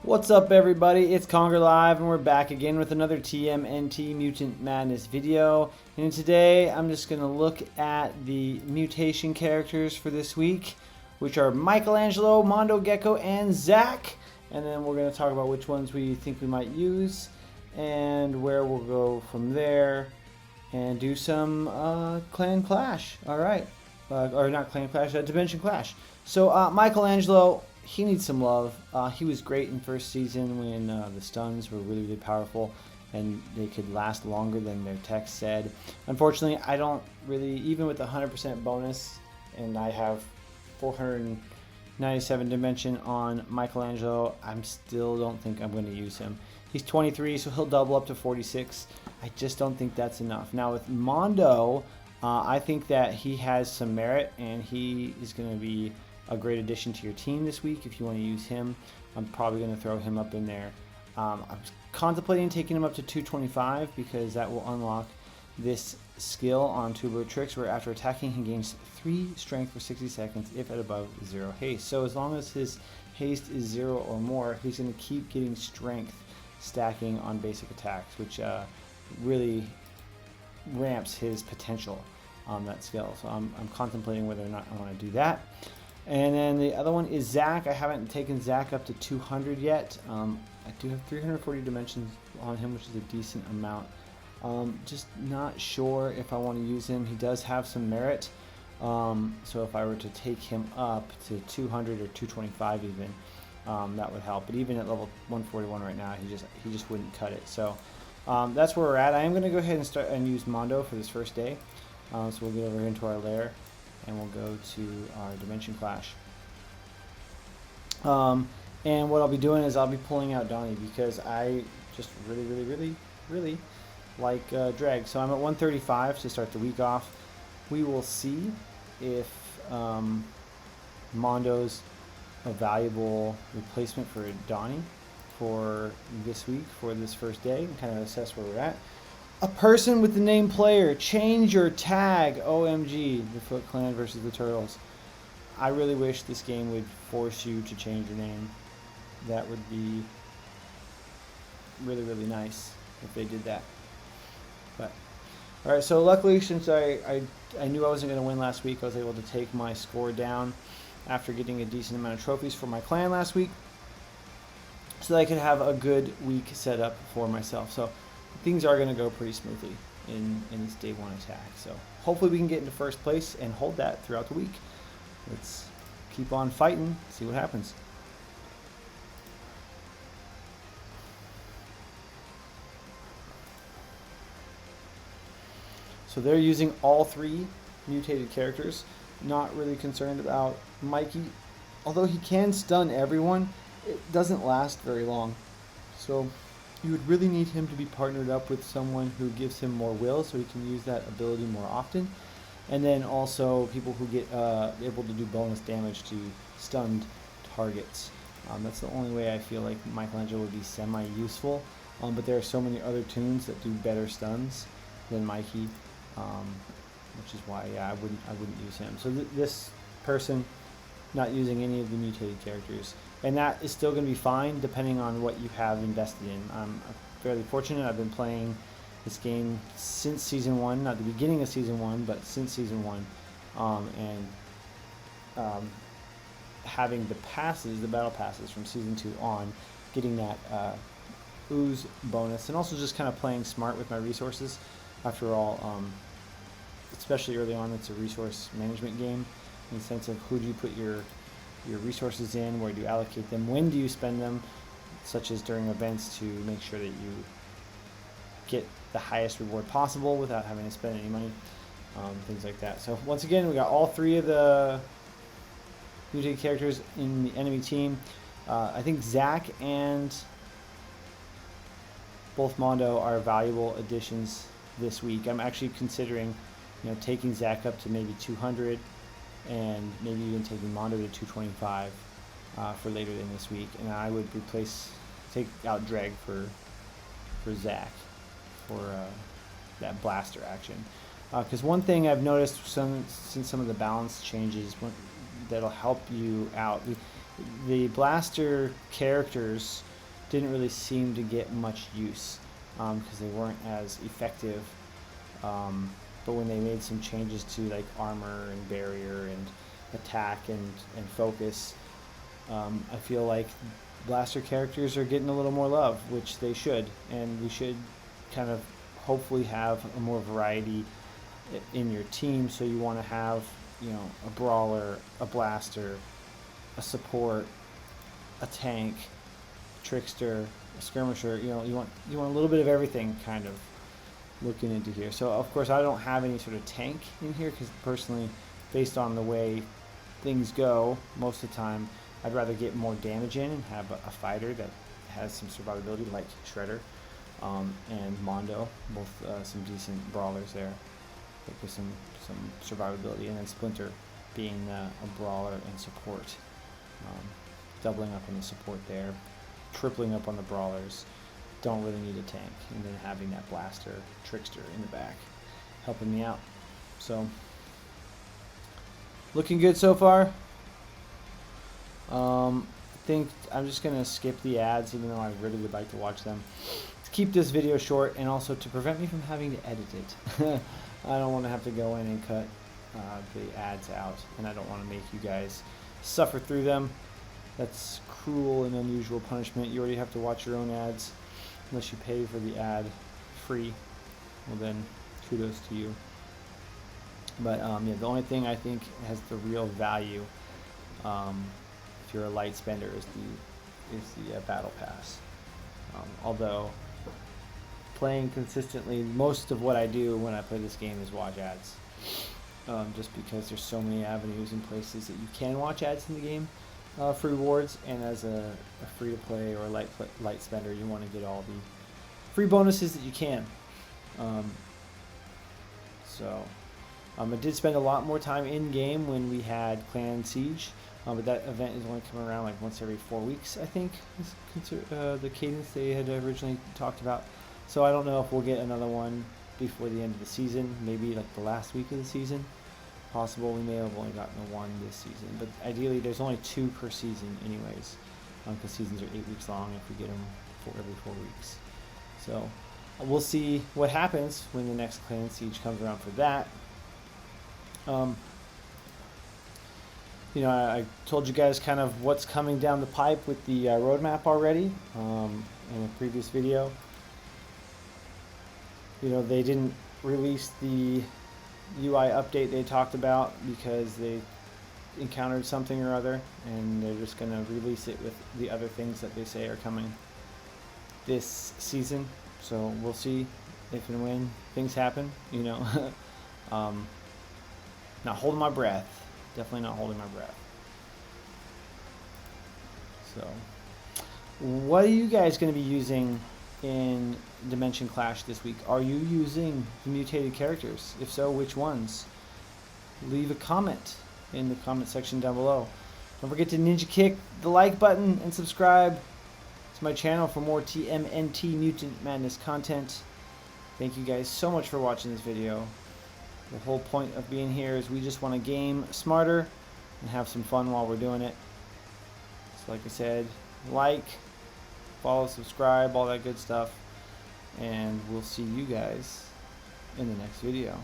What's up, everybody? It's Conger Live, and we're back again with another TMNT Mutant Madness video. And today I'm just going to look at the mutation characters for this week, which are Michelangelo, Mondo Gecko, and Zach. And then we're going to talk about which ones we think we might use and where we'll go from there and do some clan clash. All right. Or not clan clash, dimension clash. So Michelangelo, he needs some love. He was great in first season when the stuns were really, really powerful and they could last longer than their text said. Unfortunately, I don't really, even with the 100% bonus, and I have 497 dimension on Michelangelo, I still don't think I'm going to use him. He's 23, so he'll double up to 46. I just don't think that's enough. Now with Mondo, I think that he has some merit, and he is going to be a great addition to your team this week. If you want to use him, I'm probably going to throw him up in there. I'm contemplating taking him up to 225 because that will unlock this skill on Turbo Tricks, where after attacking he gains 3 strength for 60 seconds if at above 0 haste. So as long as his haste is 0 or more, he's going to keep getting strength stacking on basic attacks, which really ramps his potential on that skill. So I'm contemplating whether or not I want to do that. And then the other one is Zach. I haven't taken Zach up to 200 yet. I do have 340 dimensions on him, which is a decent amount. Just not sure if I want to use him. He does have some merit. So if I were to take him up to 200 or 225 even, that would help. But even at level 141 right now, he just wouldn't cut it. So that's where we're at. I am going to go ahead and start and use Mondo for this first day. So we'll get over into our lair, and we'll go to our Dimension Clash. And what I'll be doing is I'll be pulling out Donnie because I just really like drag. So I'm at 135 to start the week off. We will see if Mondo's a valuable replacement for Donnie for this week, for this first day, and kind of assess where we're at. A person with the name player, change your tag. OMG, the Foot Clan versus the Turtles. I really wish this game would force you to change your name. That would be really nice if they did that. But all right, so luckily, since I knew I wasn't going to win last week, I was able to take my score down after getting a decent amount of trophies for my clan last week, so that I could have a good week set up for myself. So things are going to go pretty smoothly in this day one attack. So hopefully we can get into first place and hold that throughout the week. Let's keep on fighting, see what happens. So they're using all 3 mutated characters. Not really concerned about Mikey. Although he can stun everyone, it doesn't last very long. So you would really need him to be partnered up with someone who gives him more will, so he can use that ability more often. And then also people who get able to do bonus damage to stunned targets. That's the only way I feel like Michelangelo would be semi-useful. But there are so many other toons that do better stuns than Mikey, which is why I wouldn't use him. So this person, not using any of the mutated characters. And that is still going to be fine depending on what you have invested in. I'm fairly fortunate. I've been playing this game since Season 1, not the beginning of Season 1, but since Season 1. Having the passes, the battle passes from Season 2 on, getting that ooze bonus, and also just kind of playing smart with my resources. After all, especially early on, it's a resource management game in the sense of who do you put your resources in, where do you allocate them, when do you spend them, such as during events, to make sure that you get the highest reward possible without having to spend any money, things like that. So once again, we got all 3 of the mutated characters in the enemy team. I think Zach and both Mondo are valuable additions this week. I'm actually considering, taking Zach up to maybe 200, and maybe even taking Mondo to 225 for later in this week. And I would take out Dreg for Zach for that blaster action. Because one thing I've noticed since some of the balance changes that'll help you out, the blaster characters didn't really seem to get much use because they weren't as effective. But when they made some changes to like armor and barrier and attack and focus, I feel like blaster characters are getting a little more love, which they should, and we should kind of hopefully have a more variety in your team. So you want to have, you know, a brawler, a blaster, a support, a tank, trickster, a skirmisher. You know, you want a little bit of everything kind of looking into here. So of course I don't have any sort of tank in here because personally, based on the way things go most of the time, I'd rather get more damage in and have a fighter that has some survivability, like Shredder and Mondo, both some decent brawlers there, like with some survivability, and then Splinter being a brawler and support, doubling up on the support there, tripling up on the brawlers. Don't really need a tank, and then having that blaster trickster in the back helping me out. So looking good so far. I think I'm just gonna skip the ads, even though I really would like to watch them, to keep this video short, and also to prevent me from having to edit it. I don't want to have to go in and cut the ads out, and I don't want to make you guys suffer through them. That's cruel and unusual punishment. You already have to watch your own ads unless you pay for the ad free. Well, then kudos to you. But yeah, the only thing I think has the real value, if you're a light spender, is the battle pass. Although playing consistently, most of what I do when I play this game is watch ads, just because there's so many avenues and places that you can watch ads in the game for rewards, and as a free-to-play or light spender, you want to get all the free bonuses that you can. I did spend a lot more time in game when we had Clan Siege, but that event is only coming around like once every 4 weeks, I think, is the cadence they had originally talked about. So I don't know if we'll get another one before the end of the season, maybe like the last week of the season. Possible. We may have only gotten one this season, but ideally there's only 2 per season anyways, because seasons are 8 weeks long if we get them every 4 weeks. So we'll see what happens when the next Clan Siege comes around for that. You know, I told you guys kind of what's coming down the pipe with the roadmap already in a previous video. You know, they didn't release the UI update they talked about because they encountered something or other, and they're just going to release it with the other things that they say are coming this season. So we'll see if and when things happen, you know. Not holding my breath. Definitely not holding my breath. So, what are you guys going to be using in Dimension Clash this week? Are you using the mutated characters? If so, which ones? Leave a comment in the comment section down below. Don't forget to ninja kick the like button and subscribe to my channel for more TMNT Mutant Madness content. Thank you guys so much for watching this video. The whole point of being here is we just want to game smarter and have some fun while we're doing it. So like I said, like, follow, subscribe, all that good stuff, and we'll see you guys in the next video.